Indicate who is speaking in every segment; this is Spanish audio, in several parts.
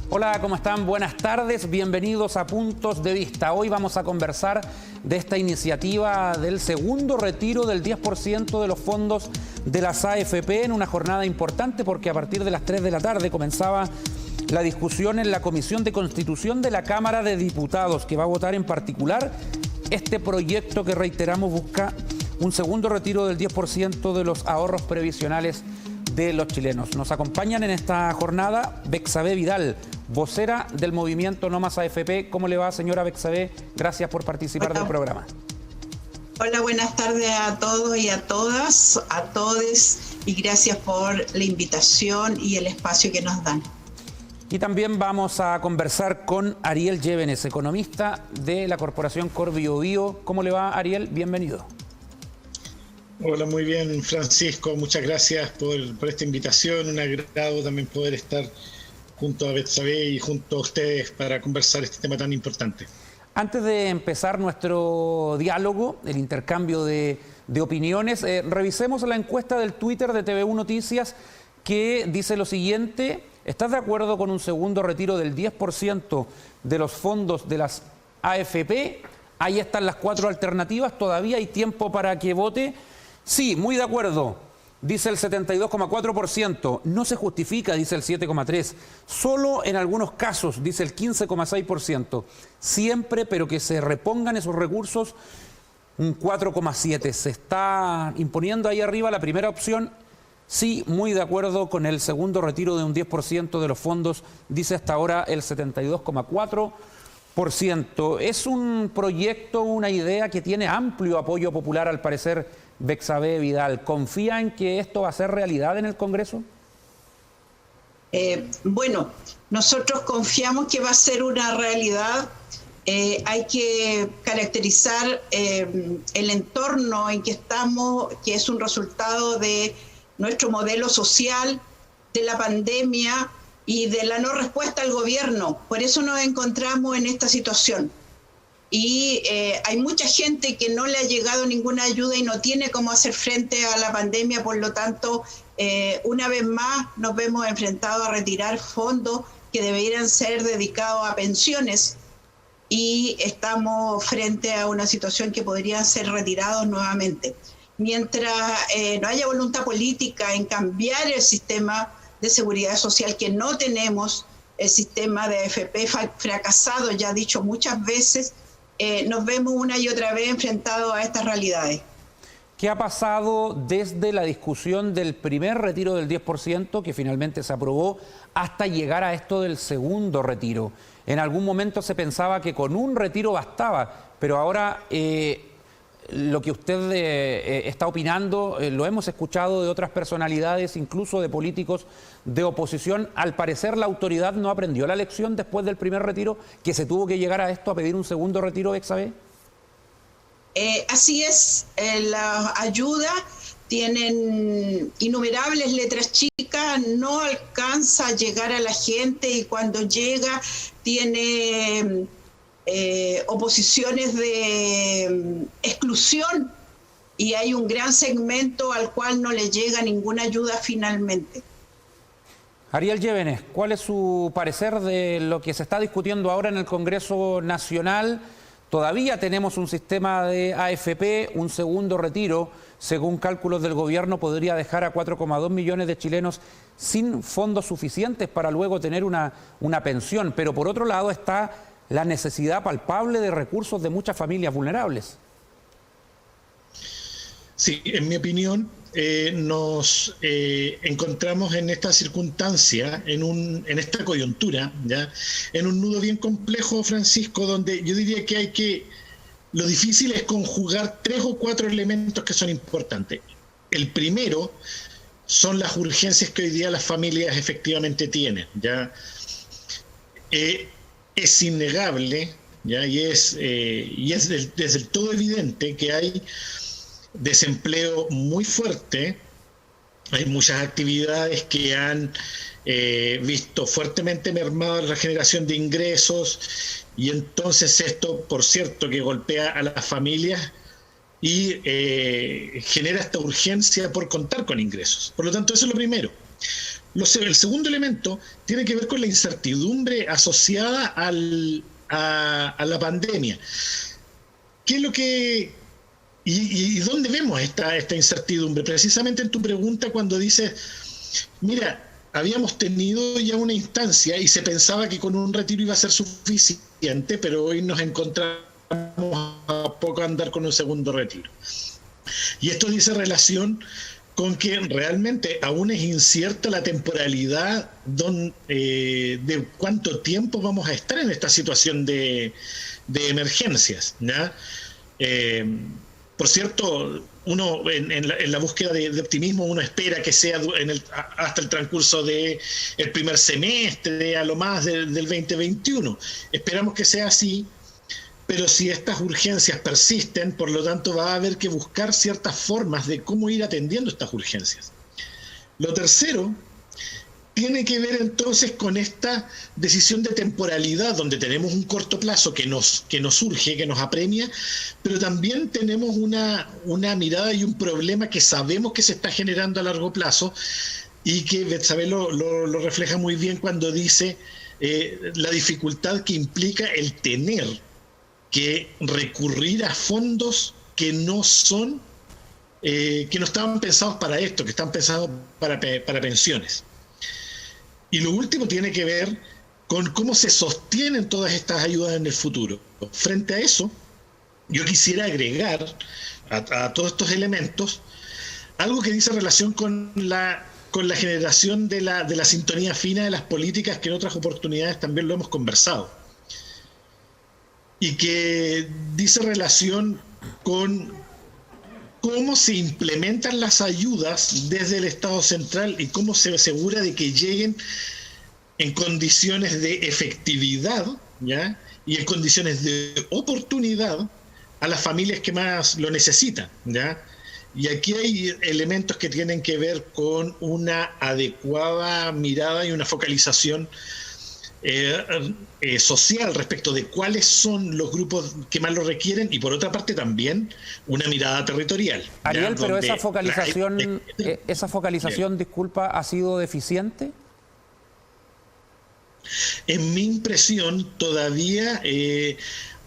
Speaker 1: Hola, ¿cómo están? Buenas tardes, bienvenidos a Puntos de Vista. Hoy vamos a conversar de esta iniciativa del segundo retiro del 10% de los fondos de las AFP en una jornada importante porque a partir de las 3 de la tarde comenzaba la discusión en la Comisión de Constitución de la Cámara de Diputados, que va a votar en particular este proyecto que, reiteramos, busca un segundo retiro del 10% de los ahorros previsionales de los chilenos. Nos acompañan en esta jornada Bexabé Vidal, vocera del movimiento No Más AFP. ¿Cómo le va, señora Bexabé? Gracias por participar del programa.
Speaker 2: Hola, buenas tardes a todos y a todas, a todes, y gracias por la invitación y el espacio que nos dan.
Speaker 1: Y también vamos a conversar con Ariel Llévenes, economista de la Corporación Cor Biobío. ¿Cómo le va, Ariel? Bienvenido.
Speaker 3: Hola, muy bien, Francisco. Muchas gracias por esta invitación. Un agrado también poder estar junto a Bexabé y junto a ustedes para conversar este tema tan importante.
Speaker 1: Antes de empezar nuestro diálogo, el intercambio de opiniones, revisemos la encuesta del Twitter de TV1 Noticias que dice lo siguiente: ¿estás de acuerdo con un segundo retiro del 10% de los fondos de las AFP? Ahí están las 4 alternativas, todavía hay tiempo para que vote. Sí, muy de acuerdo, dice el 72,4%. No se justifica, dice el 7,3%. Solo en algunos casos, dice el 15,6%. Siempre, pero que se repongan esos recursos, un 4,7%. Se está imponiendo ahí arriba la primera opción. Sí, muy de acuerdo con el segundo retiro de un 10% de los fondos, dice hasta ahora el 72,4%. Es un proyecto, una idea que tiene amplio apoyo popular, al parecer. Bexabé Vidal, ¿confía en que esto va a ser realidad en el Congreso?
Speaker 2: Bueno, nosotros confiamos que va a ser una realidad. Hay que caracterizar el entorno en que estamos, que es un resultado de nuestro modelo social, de la pandemia y de la no respuesta al gobierno. Por eso nos encontramos en esta situación. Y hay mucha gente que no le ha llegado ninguna ayuda y no tiene cómo hacer frente a la pandemia. Por lo tanto, una vez más nos vemos enfrentados a retirar fondos que deberían ser dedicados a pensiones, y estamos frente a una situación que podrían ser retirados nuevamente. Mientras no haya voluntad política en cambiar el sistema de seguridad social que no tenemos, el sistema de AFP fracasado, ya dicho muchas veces, nos vemos una y otra vez enfrentados a estas realidades.
Speaker 1: ¿Qué ha pasado desde la discusión del primer retiro del 10%, que finalmente se aprobó, hasta llegar a esto del segundo retiro? En algún momento se pensaba que con un retiro bastaba, pero ahora lo que usted está opinando, lo hemos escuchado de otras personalidades, incluso de políticos de oposición. Al parecer la autoridad no aprendió la lección después del primer retiro, que se tuvo que llegar a esto, a pedir un segundo retiro, Bexabé.
Speaker 2: Así es, las ayudas tienen innumerables letras chicas, no alcanza a llegar a la gente, y cuando llega tiene oposiciones de exclusión, y hay un gran segmento al cual no le llega ninguna ayuda finalmente.
Speaker 1: Ariel Llévenes, ¿cuál es su parecer de lo que se está discutiendo ahora en el Congreso Nacional? Todavía tenemos un sistema de AFP, un segundo retiro, según cálculos del gobierno, podría dejar a 4,2 millones de chilenos sin fondos suficientes para luego tener una pensión. Pero por otro lado está la necesidad palpable de recursos de muchas familias vulnerables.
Speaker 3: Sí, en mi opinión, nos encontramos en esta circunstancia, en esta coyuntura, ¿ya? En un nudo bien complejo, Francisco, donde yo diría que lo difícil es conjugar 3 o 4 elementos que son importantes. El primero son las urgencias que hoy día las familias efectivamente tienen, ¿ya? Es innegable, ¿ya? Y es desde el todo evidente que hay desempleo muy fuerte, Hay muchas actividades que han visto fuertemente mermada la generación de ingresos, y entonces esto, por cierto, que golpea a las familias y genera esta urgencia por contar con ingresos. Por lo tanto, eso es lo primero. El segundo elemento tiene que ver con la incertidumbre asociada a la pandemia. ¿Qué es lo que... ¿Y dónde vemos esta incertidumbre? Precisamente en tu pregunta, cuando dices, mira, habíamos tenido ya una instancia y se pensaba que con un retiro iba a ser suficiente, pero hoy nos encontramos a poco andar con un segundo retiro. Y esto dice relación con que realmente aún es incierta la temporalidad de cuánto tiempo vamos a estar en esta situación de emergencias, ¿ya? Por cierto, uno en la búsqueda de optimismo, uno espera que sea hasta el transcurso del primer semestre, a lo más del 2021. Esperamos que sea así, pero si estas urgencias persisten, por lo tanto va a haber que buscar ciertas formas de cómo ir atendiendo estas urgencias. Lo tercero tiene que ver entonces con esta decisión de temporalidad, donde tenemos un corto plazo que nos urge, que nos apremia, pero también tenemos una mirada y un problema que sabemos que se está generando a largo plazo, y que Betsabé lo refleja muy bien cuando dice la dificultad que implica el tener que recurrir a fondos que no son, que no estaban pensados para esto, que están pensados para pensiones. Y lo último tiene que ver con cómo se sostienen todas estas ayudas en el futuro. Frente a eso, yo quisiera agregar a todos estos elementos algo que dice relación con la generación de la sintonía fina de las políticas, que en otras oportunidades también lo hemos conversado, y que dice relación con cómo se implementan las ayudas desde el Estado central y cómo se asegura de que lleguen en condiciones de efectividad, ¿ya? Y en condiciones de oportunidad a las familias que más lo necesitan, ¿ya? Y aquí hay elementos que tienen que ver con una adecuada mirada y una focalización social respecto de cuáles son los grupos que más lo requieren, y por otra parte también una mirada territorial.
Speaker 1: Ariel, pero esa focalización, disculpa, ¿ha sido deficiente?
Speaker 3: En mi impresión, todavía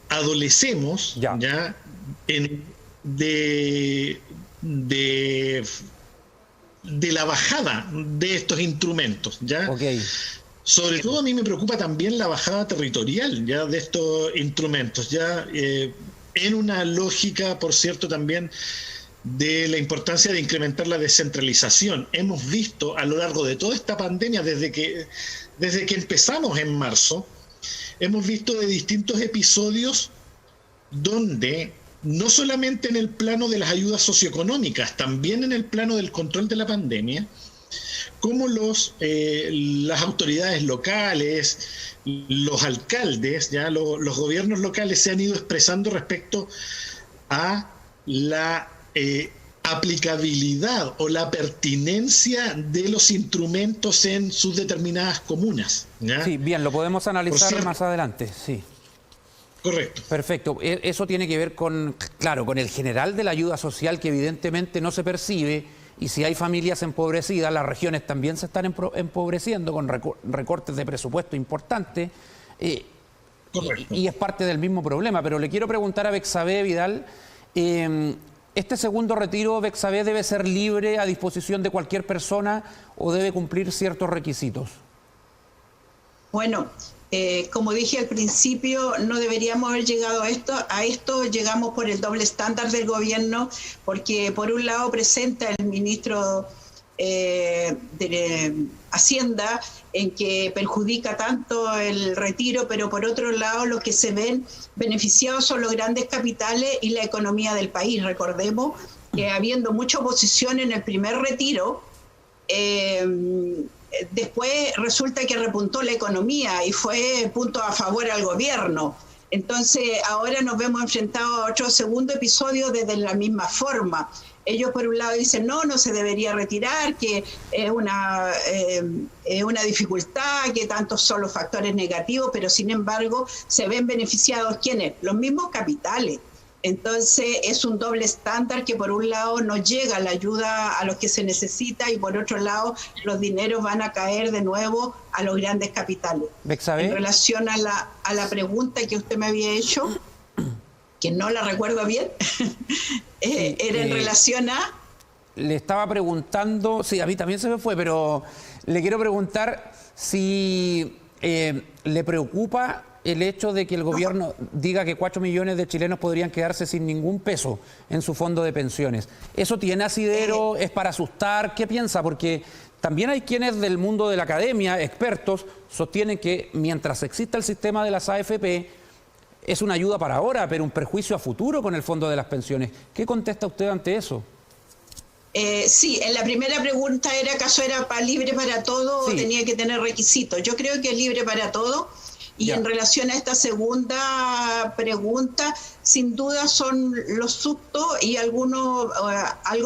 Speaker 3: adolecemos de la bajada de estos instrumentos, ¿ya?
Speaker 1: Okay.
Speaker 3: Sobre todo a mí me preocupa también la bajada territorial, ya, de estos instrumentos, ya, en una lógica, por cierto, también de la importancia de incrementar la descentralización. Hemos visto a lo largo de toda esta pandemia, desde que empezamos en marzo, hemos visto de distintos episodios donde, no solamente en el plano de las ayudas socioeconómicas, también en el plano del control de la pandemia, cómo las autoridades locales, los alcaldes, ya los gobiernos locales se han ido expresando respecto a la aplicabilidad o la pertinencia de los instrumentos en sus determinadas comunas, ¿ya?
Speaker 1: Sí, bien, lo podemos analizar más adelante, sí.
Speaker 3: Correcto.
Speaker 1: Perfecto. Eso tiene que ver con el general de la ayuda social, que evidentemente no se percibe. Y si hay familias empobrecidas, las regiones también se están empobreciendo con recortes de presupuesto importantes. Y es parte del mismo problema. Pero le quiero preguntar a Betsabé Vidal, ¿este segundo retiro, Betsabé, debe ser libre a disposición de cualquier persona o debe cumplir ciertos requisitos?
Speaker 2: Bueno, como dije al principio, no deberíamos haber llegado a esto llegamos por el doble estándar del gobierno, porque por un lado presenta el ministro de Hacienda en que perjudica tanto el retiro, pero por otro lado los que se ven beneficiados son los grandes capitales y la economía del país. Recordemos que habiendo mucha oposición en el primer retiro, después resulta que repuntó la economía y fue punto a favor al gobierno. Entonces ahora nos vemos enfrentados a otro segundo episodio desde la misma forma. ellos por un lado dicen no se debería retirar, que es una dificultad, que tantos son los factores negativos, pero sin embargo se ven beneficiados ¿quiénes? Los mismos capitales. Entonces es un doble estándar que por un lado no llega la ayuda a los que se necesita y por otro lado los dineros van a caer de nuevo a los grandes capitales.
Speaker 1: ¿Bexabé?
Speaker 2: En relación a la pregunta que usted me había hecho, que no la recuerdo bien, era en relación a...
Speaker 1: Le estaba preguntando, sí, a mí también se me fue, pero le quiero preguntar si le preocupa el hecho de que el gobierno diga que 4 millones de chilenos podrían quedarse sin ningún peso en su fondo de pensiones. ¿Eso tiene asidero? ¿Es para asustar? ¿Qué piensa? Porque también hay quienes del mundo de la academia, expertos, sostienen que mientras exista el sistema de las AFP, es una ayuda para ahora, pero un perjuicio a futuro con el fondo de las pensiones. ¿Qué contesta usted ante eso?
Speaker 2: Sí, en la primera pregunta era ¿acaso era libre para todo o tenía que tener requisitos? Yo creo que es libre para todo. Y en relación a esta segunda pregunta, sin duda son los sustos y algo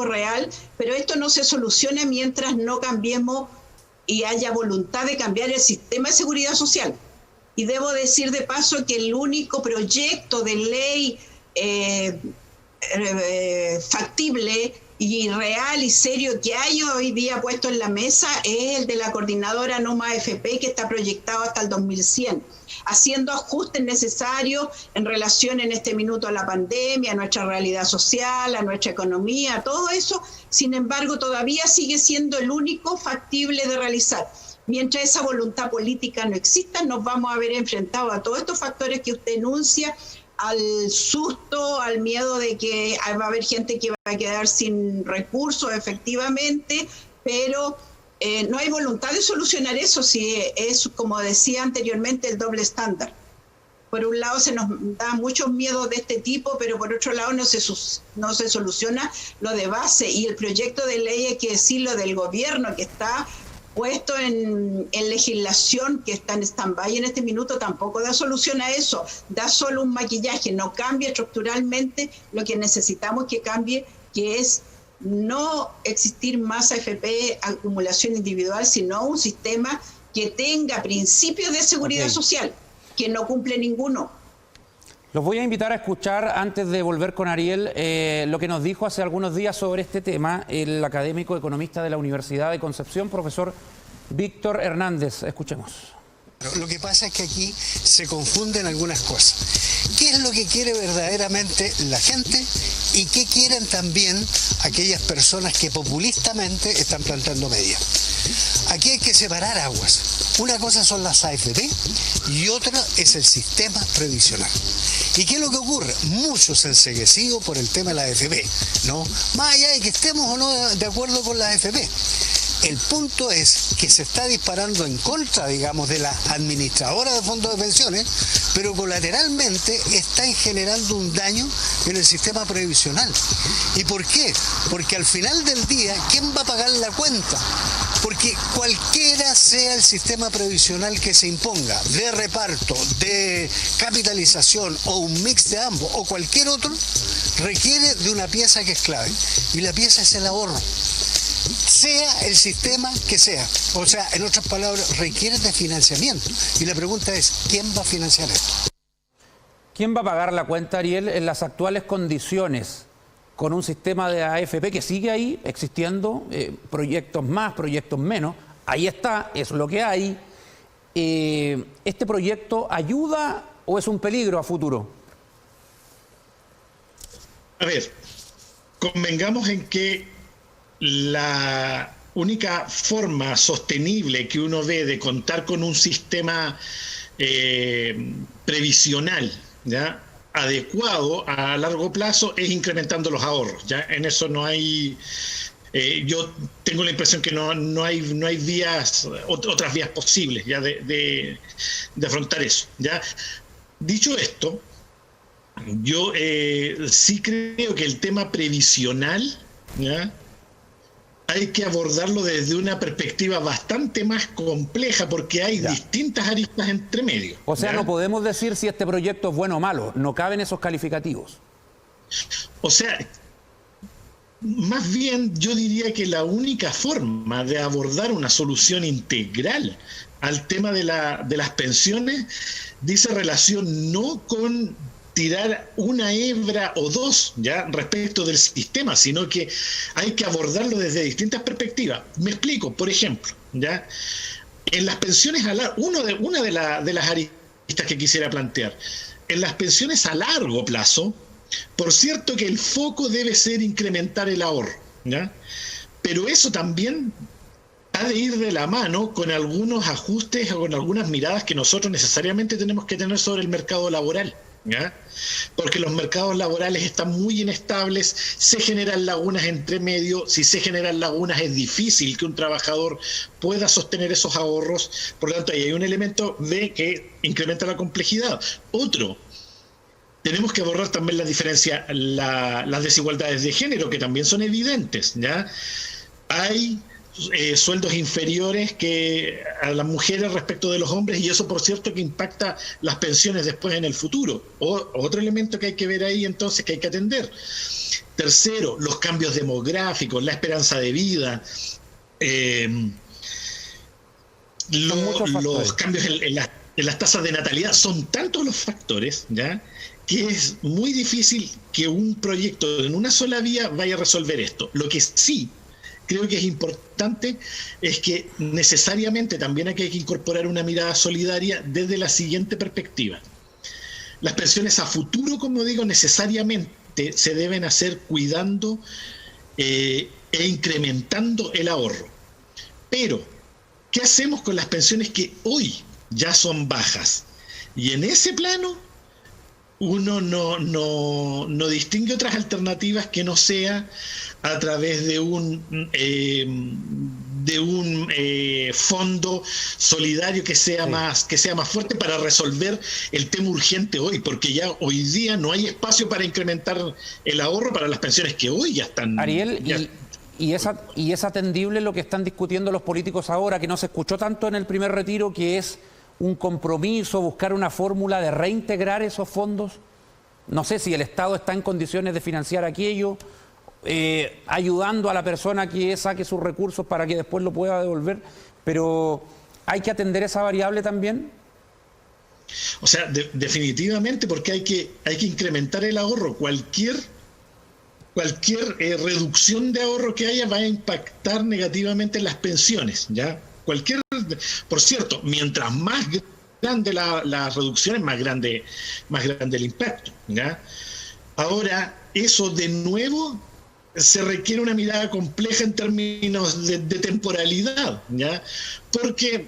Speaker 2: real, pero esto no se soluciona mientras no cambiemos y haya voluntad de cambiar el sistema de seguridad social. Y debo decir de paso que el único proyecto de ley factible y real y serio que hay hoy día puesto en la mesa es el de la coordinadora Noma AFP, que está proyectado hasta el 2100, haciendo ajustes necesarios en relación en este minuto a la pandemia, a nuestra realidad social, a nuestra economía, todo eso. Sin embargo, todavía sigue siendo el único factible de realizar. Mientras esa voluntad política no exista, nos vamos a ver enfrentados a todos estos factores que usted enuncia, al susto, al miedo de que va a haber gente que va a quedar sin recursos, efectivamente, pero no hay voluntad de solucionar eso, si es, como decía anteriormente, el doble estándar. Por un lado se nos da muchos miedos de este tipo, pero por otro lado no se soluciona lo de base. Y el proyecto de ley, hay que decirlo, del gobierno, que está puesto en legislación, que está en stand-by en este minuto, tampoco da solución a eso, da solo un maquillaje, no cambia estructuralmente lo que necesitamos que cambie, que es no existir más AFP, acumulación individual, sino un sistema que tenga principios de seguridad social, que no cumple ninguno.
Speaker 1: Los voy a invitar a escuchar, antes de volver con Ariel, lo que nos dijo hace algunos días sobre este tema el académico economista de la Universidad de Concepción, profesor Víctor Hernández. Escuchemos.
Speaker 4: Lo que pasa es que aquí se confunden algunas cosas. ¿Qué es lo que quiere verdaderamente la gente y qué quieren también aquellas personas que populistamente están plantando medias? Aquí hay que separar aguas. Una cosa son las AFP y otra es el sistema previsional. ¿Y qué es lo que ocurre? Muchos enceguecidos por el tema de la AFP, ¿no? Más allá de que estemos o no de acuerdo con la AFP. El punto es que se está disparando en contra, digamos, de la administradora de fondos de pensiones, pero colateralmente están generando un daño en el sistema previsional. ¿Y por qué? Porque al final del día, ¿quién va a pagar la cuenta? Porque cualquiera sea el sistema previsional que se imponga, de reparto, de capitalización o un mix de ambos o cualquier otro, requiere de una pieza que es clave. Y la pieza es el ahorro. Sea el sistema que sea. O sea, en otras palabras, requiere de financiamiento. Y la pregunta es, ¿quién va a financiar esto?
Speaker 1: ¿Quién va a pagar la cuenta, Ariel, en las actuales condiciones? Con un sistema de AFP que sigue ahí existiendo, proyectos más, proyectos menos, ahí está, es lo que hay. ¿Este proyecto ayuda o es un peligro a futuro?
Speaker 3: A ver, convengamos en que la única forma sostenible que uno ve de contar con un sistema previsional, ¿ya?, adecuado a largo plazo es incrementando los ahorros. ¿Ya? En eso no hay... yo tengo la impresión que no hay vías, otras vías posibles, ¿ya?, de afrontar eso. ¿Ya? Dicho esto, yo sí creo que el tema previsional, ¿ya?, hay que abordarlo desde una perspectiva bastante más compleja porque hay distintas aristas entre medio.
Speaker 1: O sea,
Speaker 3: ¿ya?
Speaker 1: no podemos decir si este proyecto es bueno o malo, no caben esos calificativos.
Speaker 3: O sea, más bien yo diría que la única forma de abordar una solución integral al tema de las pensiones dice relación no con tirar una hebra o dos ya respecto del sistema, sino que hay que abordarlo desde distintas perspectivas. Me explico, por ejemplo, ya en las pensiones una de las aristas que quisiera plantear, en las pensiones a largo plazo, por cierto que el foco debe ser incrementar el ahorro, ¿ya? Pero eso también ha de ir de la mano con algunos ajustes o con algunas miradas que nosotros necesariamente tenemos que tener sobre el mercado laboral, ¿ya? Porque los mercados laborales están muy inestables, se generan lagunas entre medio, si se generan lagunas es difícil que un trabajador pueda sostener esos ahorros, por lo tanto ahí hay un elemento de que incrementa la complejidad. Otro, tenemos que abordar también las diferencias, las desigualdades de género, que también son evidentes, ¿ya? Hay sueldos inferiores que a las mujeres respecto de los hombres, y eso por cierto que impacta las pensiones después en el futuro. Otro elemento que hay que ver ahí entonces que hay que atender. Tercero, los cambios demográficos, la esperanza de vida, los cambios en las tasas de natalidad, son tantos los factores, ¿ya?, que es muy difícil que un proyecto en una sola vía vaya a resolver esto. Lo que sí creo que es importante es que necesariamente también hay que incorporar una mirada solidaria desde la siguiente perspectiva. Las pensiones a futuro, como digo, necesariamente se deben hacer cuidando e incrementando el ahorro. Pero, ¿qué hacemos con las pensiones que hoy ya son bajas? Y en ese plano uno no distingue otras alternativas que no sea a través de un fondo solidario que sea más fuerte para resolver el tema urgente hoy, porque ya hoy día no hay espacio para incrementar el ahorro para las pensiones que hoy ya están.
Speaker 1: Ariel, y es atendible lo que están discutiendo los políticos ahora, que no se escuchó tanto en el primer retiro, que es un compromiso, buscar una fórmula de reintegrar esos fondos. No sé si el Estado está en condiciones de financiar aquello, ayudando a la persona que saque sus recursos para que después lo pueda devolver, pero ¿hay que atender esa variable también?
Speaker 3: O sea, definitivamente, porque hay que incrementar el ahorro. Cualquier reducción de ahorro que haya va a impactar negativamente en las pensiones, ¿ya? Por cierto, mientras más grande las reducciones, más grande el impacto, ¿ya? Ahora, eso de nuevo se requiere una mirada compleja en términos de temporalidad, ¿ya? Porque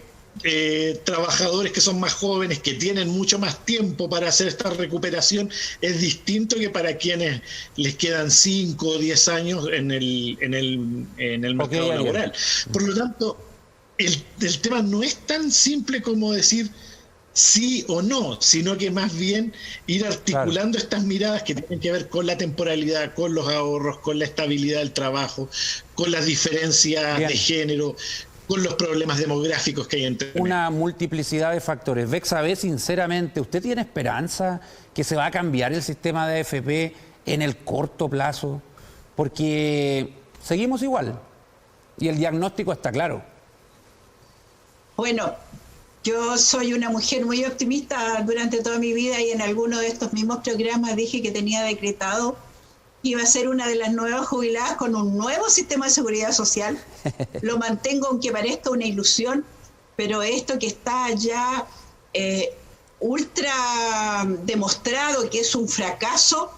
Speaker 3: trabajadores que son más jóvenes, que tienen mucho más tiempo para hacer esta recuperación, es distinto que para quienes les quedan 5 o 10 años en el mercado laboral. Por lo tanto, el tema no es tan simple como decir sí o no, sino que más bien ir articulando estas miradas que tienen que ver con la temporalidad, con los ahorros, con la estabilidad del trabajo, con las diferencias de género, con los problemas demográficos que hay entre
Speaker 1: una multiplicidad de factores. Bexabe, sinceramente, ¿usted tiene esperanza que se va a cambiar el sistema de AFP en el corto plazo? Porque seguimos igual y el diagnóstico está claro.
Speaker 2: Bueno, yo soy una mujer muy optimista durante toda mi vida y en alguno de estos mismos programas dije que tenía decretado que iba a ser una de las nuevas jubiladas con un nuevo sistema de seguridad social. Lo mantengo aunque parezca una ilusión, pero esto que está ya ultra demostrado que es un fracaso,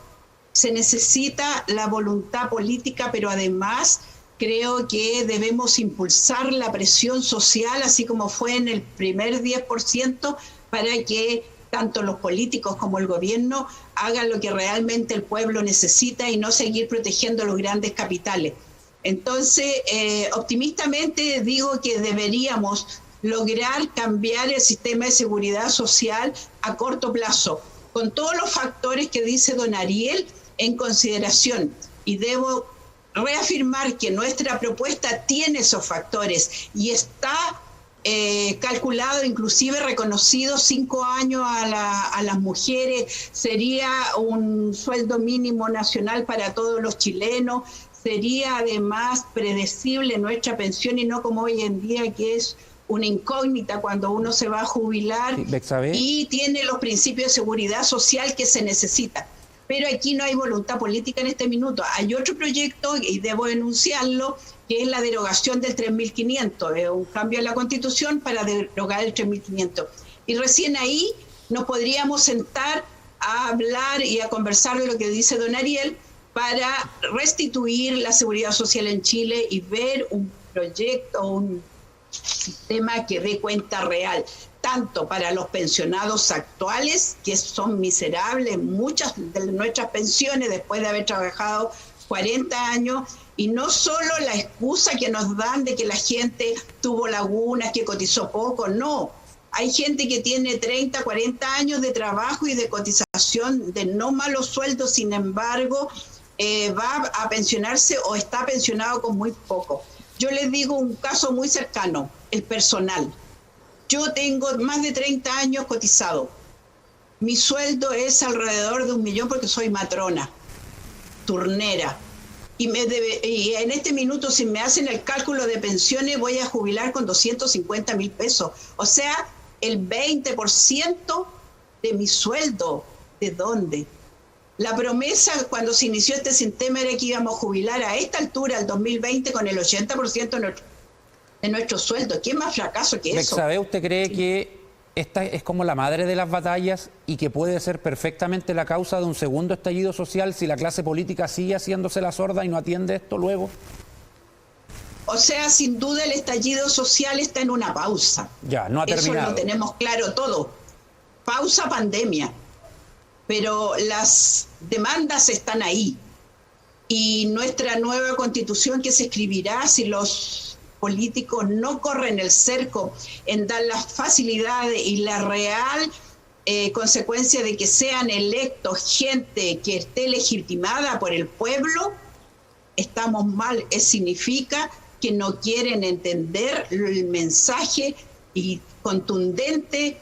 Speaker 2: se necesita la voluntad política, pero además creo que debemos impulsar la presión social, así como fue en el primer 10%, para que tanto los políticos como el gobierno hagan lo que realmente el pueblo necesita y no seguir protegiendo los grandes capitales. Entonces, optimistamente digo que deberíamos lograr cambiar el sistema de seguridad social a corto plazo, con todos los factores que dice don Ariel en consideración. Y debo reafirmar que nuestra propuesta tiene esos factores y está calculado, inclusive reconocido 5 años a las mujeres, sería un sueldo mínimo nacional para todos los chilenos, sería además predecible nuestra pensión y no como hoy en día, que es una incógnita cuando uno se va a jubilar y tiene los principios de seguridad social que se necesitan. Pero aquí no hay voluntad política en este minuto. Hay otro proyecto, y debo denunciarlo, que es la derogación del 3.500, un cambio en la Constitución para derogar el 3.500. Y recién ahí nos podríamos sentar a hablar y a conversar de lo que dice don Ariel para restituir la seguridad social en Chile y ver un proyecto, un sistema que dé cuenta real, tanto para los pensionados actuales, que son miserables, muchas de nuestras pensiones después de haber trabajado 40 años, y no solo la excusa que nos dan de que la gente tuvo lagunas, que cotizó poco, no. Hay gente que tiene 30, 40 años de trabajo y de cotización de no malos sueldos, sin embargo, va a pensionarse o está pensionado con muy poco. Yo les digo un caso muy cercano, el personal. Yo tengo más de 30 años cotizado. Mi sueldo es alrededor de 1 millón porque soy matrona, turnera. Y en este minuto, si me hacen el cálculo de pensiones, voy a jubilar con 250.000 pesos. O sea, el 20% de mi sueldo. ¿De dónde? La promesa cuando se inició este sistema era que íbamos a jubilar a esta altura, al 2020, con el 80% de nuestro sueldo. ¿Qué más fracaso que eso?
Speaker 1: Bexabé, ¿usted cree que esta es como la madre de las batallas y que puede ser perfectamente la causa de un segundo estallido social si la clase política sigue haciéndose la sorda y no atiende esto luego?
Speaker 2: O sea, sin duda el estallido social está en una pausa.
Speaker 1: Ya, no ha terminado.
Speaker 2: Eso lo tenemos claro todo. Pausa pandemia. Pero las demandas están ahí. Y nuestra nueva constitución que se escribirá, si los políticos no corren el cerco en dar las facilidades y la real consecuencia de que sean electos gente que esté legitimada por el pueblo, estamos mal. Significa que no quieren entender el mensaje y contundente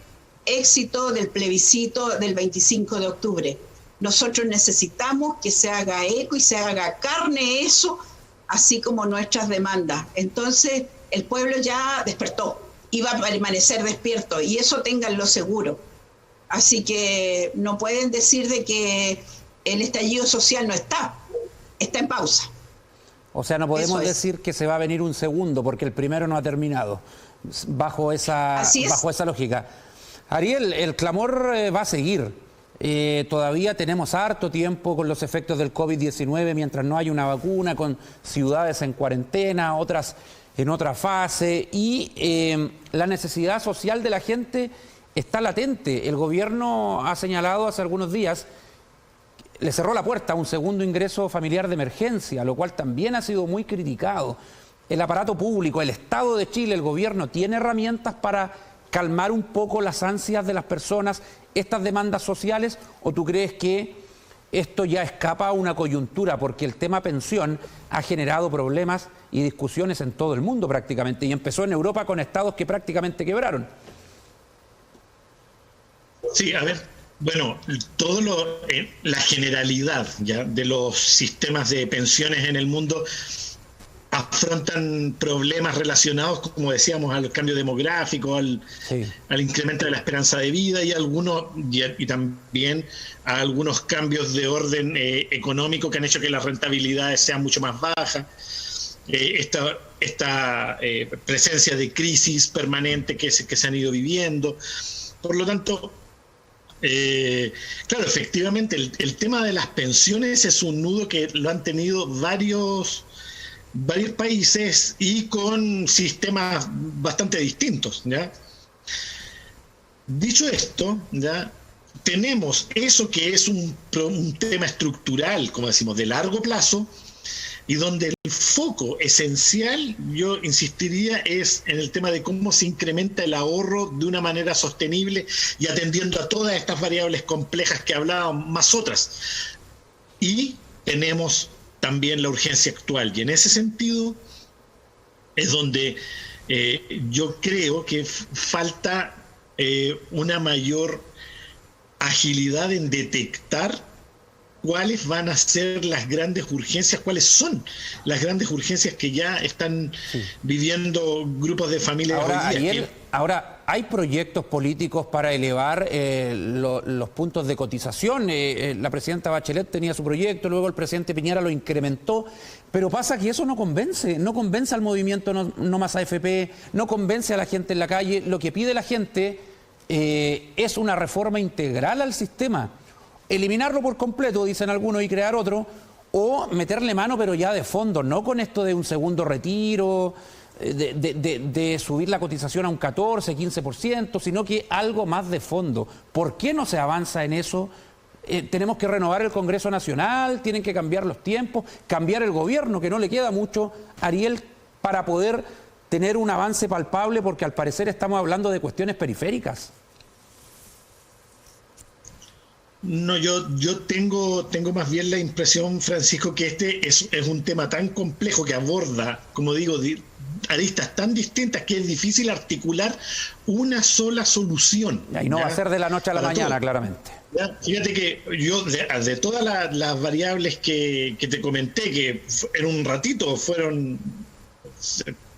Speaker 2: éxito del plebiscito del 25 de octubre. Nosotros necesitamos que se haga eco y se haga carne eso, así como nuestras demandas. Entonces, el pueblo ya despertó y va a permanecer despierto, y eso ténganlo seguro. Así que no pueden decir de que el estallido social no está en pausa.
Speaker 1: O sea, no podemos decir que se va a venir un segundo, porque el primero no ha terminado, bajo esa lógica. Ariel, el clamor va a seguir. Todavía tenemos harto tiempo con los efectos del COVID-19 mientras no hay una vacuna, con ciudades en cuarentena, otras en otra fase, y la necesidad social de la gente está latente. El gobierno ha señalado hace algunos días, le cerró la puerta a un segundo ingreso familiar de emergencia, lo cual también ha sido muy criticado. El aparato público, el Estado de Chile, el gobierno, ¿tiene herramientas para calmar un poco las ansias de las personas, estas demandas sociales, o tú crees que esto ya escapa a una coyuntura, porque el tema pensión ha generado problemas y discusiones en todo el mundo prácticamente, y empezó en Europa con estados que prácticamente quebraron?
Speaker 3: Sí, a ver, bueno, la generalidad ya de los sistemas de pensiones en el mundo afrontan problemas relacionados, como decíamos, al cambio demográfico, al incremento de la esperanza de vida y también a algunos cambios de orden económico que han hecho que las rentabilidades sean mucho más bajas. Esta presencia de crisis permanente que se han ido viviendo. Por lo tanto, claro, efectivamente, el tema de las pensiones es un nudo que lo han tenido varios países y con sistemas bastante distintos, ¿ya? Dicho esto, ¿ya? Tenemos eso que es un tema estructural, como decimos, de largo plazo, y donde el foco esencial, yo insistiría, es en el tema de cómo se incrementa el ahorro de una manera sostenible y atendiendo a todas estas variables complejas que hablábamos, más otras. Y tenemos también la urgencia actual, y en ese sentido es donde yo creo que falta una mayor agilidad en detectar cuáles van a ser las grandes urgencias, cuáles son las grandes urgencias que ya están viviendo grupos de familias
Speaker 1: Ahora,
Speaker 3: hoy día.
Speaker 1: ahora, ¿hay proyectos políticos para elevar los puntos de cotización? La presidenta Bachelet tenía su proyecto, luego el presidente Piñera lo incrementó, pero pasa que eso no convence al movimiento No Más AFP, no convence a la gente en la calle. Lo que pide la gente es una reforma integral al sistema. Eliminarlo por completo, dicen algunos, y crear otro, o meterle mano pero ya de fondo, no con esto de un segundo retiro, de subir la cotización a un 14, 15%, sino que algo más de fondo. ¿Por qué no se avanza en eso? Tenemos que renovar el Congreso Nacional, tienen que cambiar los tiempos, cambiar el gobierno, que no le queda mucho, Ariel, para poder tener un avance palpable, porque al parecer estamos hablando de cuestiones periféricas.
Speaker 3: No, yo tengo más bien la impresión, Francisco, que este es un tema tan complejo que aborda, como digo, aristas tan distintas que es difícil articular una sola solución.
Speaker 1: Y no va a ser de la noche a la mañana,
Speaker 3: todo.
Speaker 1: Claramente.
Speaker 3: ¿Ya? Fíjate que yo, de todas las variables que te comenté, que en un ratito fueron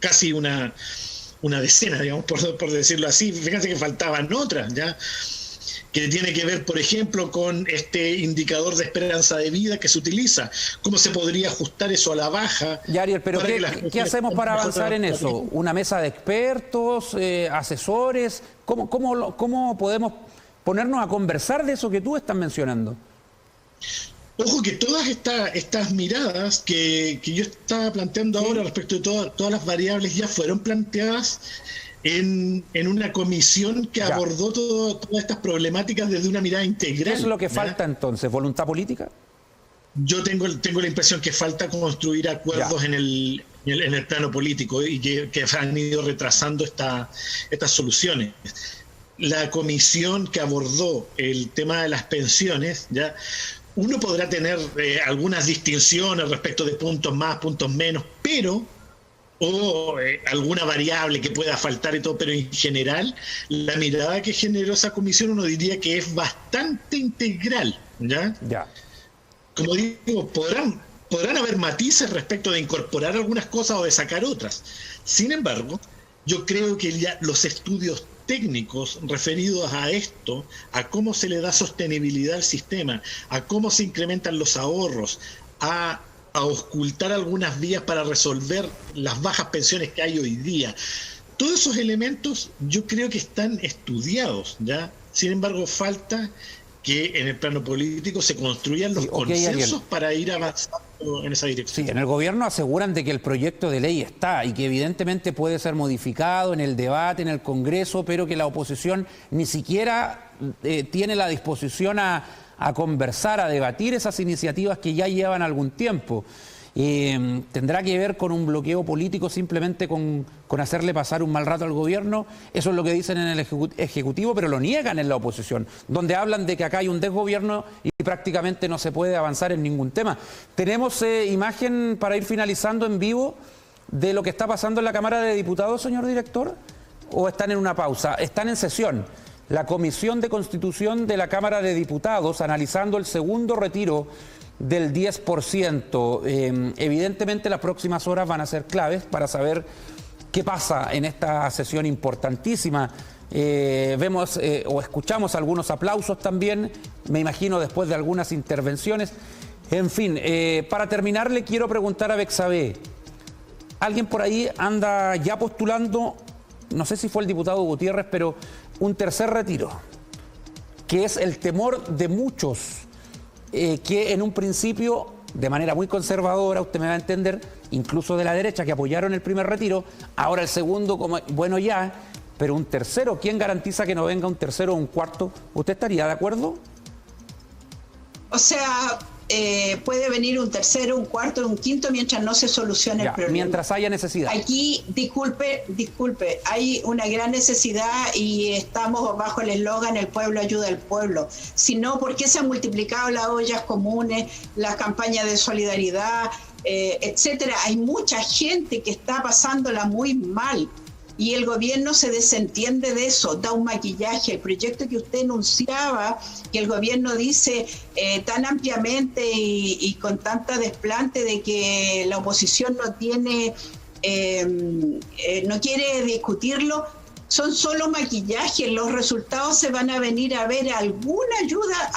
Speaker 3: casi una decena, digamos, por decirlo así, fíjate que faltaban otras, ¿ya? Que tiene que ver, por ejemplo, con este indicador de esperanza de vida que se utiliza. ¿Cómo se podría ajustar eso a la baja?
Speaker 1: Y Ariel, pero ¿qué hacemos para avanzar en eso? ¿Una mesa de expertos, asesores? ¿Cómo podemos ponernos a conversar de eso que tú estás mencionando?
Speaker 3: Ojo que todas estas miradas que yo estaba planteando ahora respecto de todas las variables ya fueron planteadas en una comisión que abordó todas estas problemáticas desde una mirada integral.
Speaker 1: ¿Qué es lo que falta entonces? ¿Voluntad política?
Speaker 3: Yo tengo la impresión que falta construir acuerdos en el plano político y que han ido retrasando estas soluciones. La comisión que abordó el tema de las pensiones, ya uno podrá tener algunas distinciones respecto de puntos más, puntos menos, pero alguna variable que pueda faltar y todo, pero en general la mirada que generó esa comisión uno diría que es bastante integral, ¿ya? Como digo, podrán haber matices respecto de incorporar algunas cosas o de sacar otras. Sin embargo, yo creo que ya los estudios técnicos referidos a esto, a cómo se le da sostenibilidad al sistema, a cómo se incrementan los ahorros, a ocultar algunas vías para resolver las bajas pensiones que hay hoy día. Todos esos elementos yo creo que están estudiados, ¿ya? Sin embargo, falta que en el plano político se construyan los consensos para ir avanzando en esa dirección.
Speaker 1: Sí, en el gobierno aseguran de que el proyecto de ley está y que evidentemente puede ser modificado en el debate, en el Congreso, pero que la oposición ni siquiera tiene la disposición a conversar, a debatir esas iniciativas que ya llevan algún tiempo. ¿Tendrá que ver con un bloqueo político, simplemente con hacerle pasar un mal rato al gobierno? Eso es lo que dicen en el Ejecutivo, pero lo niegan en la oposición, donde hablan de que acá hay un desgobierno y prácticamente no se puede avanzar en ningún tema. ¿Tenemos imagen para ir finalizando en vivo de lo que está pasando en la Cámara de Diputados, señor director? ¿O están en una pausa? Están en sesión. La Comisión de Constitución de la Cámara de Diputados analizando el segundo retiro del 10%. Evidentemente las próximas horas van a ser claves para saber qué pasa en esta sesión importantísima. Vemos o escuchamos algunos aplausos también, me imagino después de algunas intervenciones. En fin, para terminar le quiero preguntar a Bexabé. Alguien por ahí anda ya postulando, no sé si fue el diputado Gutiérrez, pero un tercer retiro, que es el temor de muchos, que en un principio, de manera muy conservadora, usted me va a entender, incluso de la derecha, que apoyaron el primer retiro, ahora el segundo, como bueno ya, pero un tercero, ¿quién garantiza que no venga un tercero o un cuarto? ¿Usted estaría de acuerdo?
Speaker 2: O sea, puede venir un tercero, un cuarto, un quinto mientras no se solucione el problema.
Speaker 1: Mientras haya necesidad.
Speaker 2: Aquí, disculpe, hay una gran necesidad y estamos bajo el eslogan "el pueblo ayuda al pueblo". Si no, ¿por qué se han multiplicado las ollas comunes, las campañas de solidaridad, etcétera? Hay mucha gente que está pasándola muy mal. y el gobierno se desentiende de eso, da un maquillaje. El proyecto que usted enunciaba, que el gobierno dice tan ampliamente y con tanta desplante de que la oposición no tiene, no quiere discutirlo, son solo maquillajes. Los resultados se van a venir a ver. Alguna ayuda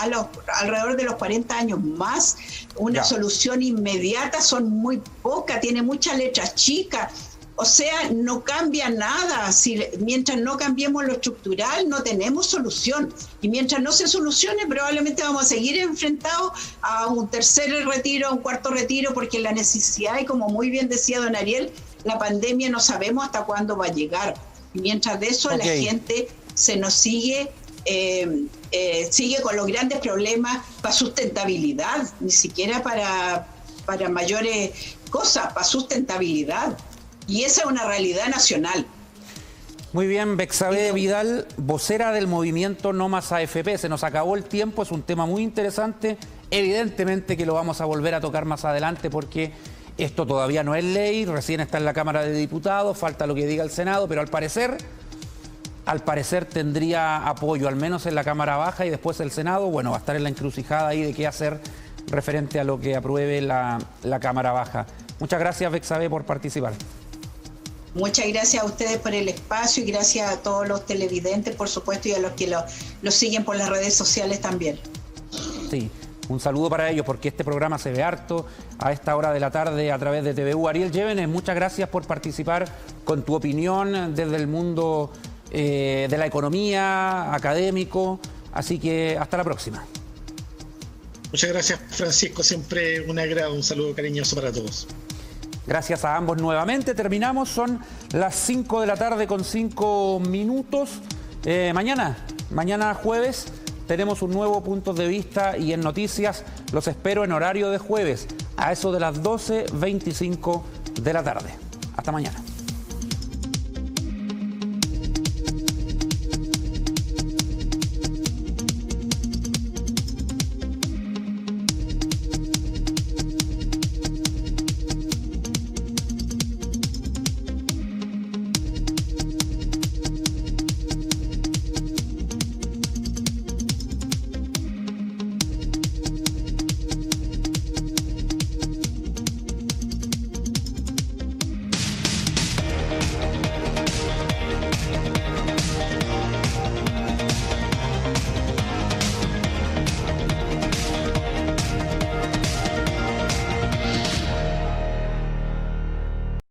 Speaker 2: alrededor de los 40 años más, una solución inmediata son muy pocas, tiene muchas letras chicas. O sea, no cambia nada. Mientras no cambiemos lo estructural, no tenemos solución. Y mientras no se solucione, probablemente vamos a seguir enfrentados a un tercer retiro, a un cuarto retiro, porque la necesidad, y como muy bien decía don Ariel, la pandemia no sabemos hasta cuándo va a llegar. Y mientras de eso, la gente se nos sigue con los grandes problemas para sustentabilidad, ni siquiera para mayores cosas, para sustentabilidad. Y esa es una realidad nacional.
Speaker 1: Muy bien, Bexabe Vidal, vocera del movimiento No Más AFP. Se nos acabó el tiempo, es un tema muy interesante. Evidentemente que lo vamos a volver a tocar más adelante porque esto todavía no es ley, recién está en la Cámara de Diputados, falta lo que diga el Senado, pero al parecer tendría apoyo, al menos en la Cámara Baja, y después el Senado, bueno, va a estar en la encrucijada ahí de qué hacer referente a lo que apruebe la Cámara Baja. Muchas gracias, Bexabe, por participar.
Speaker 2: Muchas gracias a ustedes por el espacio y gracias a todos los televidentes, por supuesto, y a los que lo siguen por las redes sociales también. Sí,
Speaker 1: un saludo para ellos porque este programa se ve harto a esta hora de la tarde a través de TVU. Ariel Llévenes, muchas gracias por participar con tu opinión desde el mundo de la economía, académico. Así que hasta la próxima.
Speaker 3: Muchas gracias, Francisco. Siempre un agrado, un saludo cariñoso para todos.
Speaker 1: Gracias a ambos nuevamente. Terminamos, son las 5 de la tarde con 5 minutos. Mañana jueves tenemos un nuevo punto de vista y en noticias los espero en horario de jueves a eso de las 12:25 de la tarde. Hasta mañana.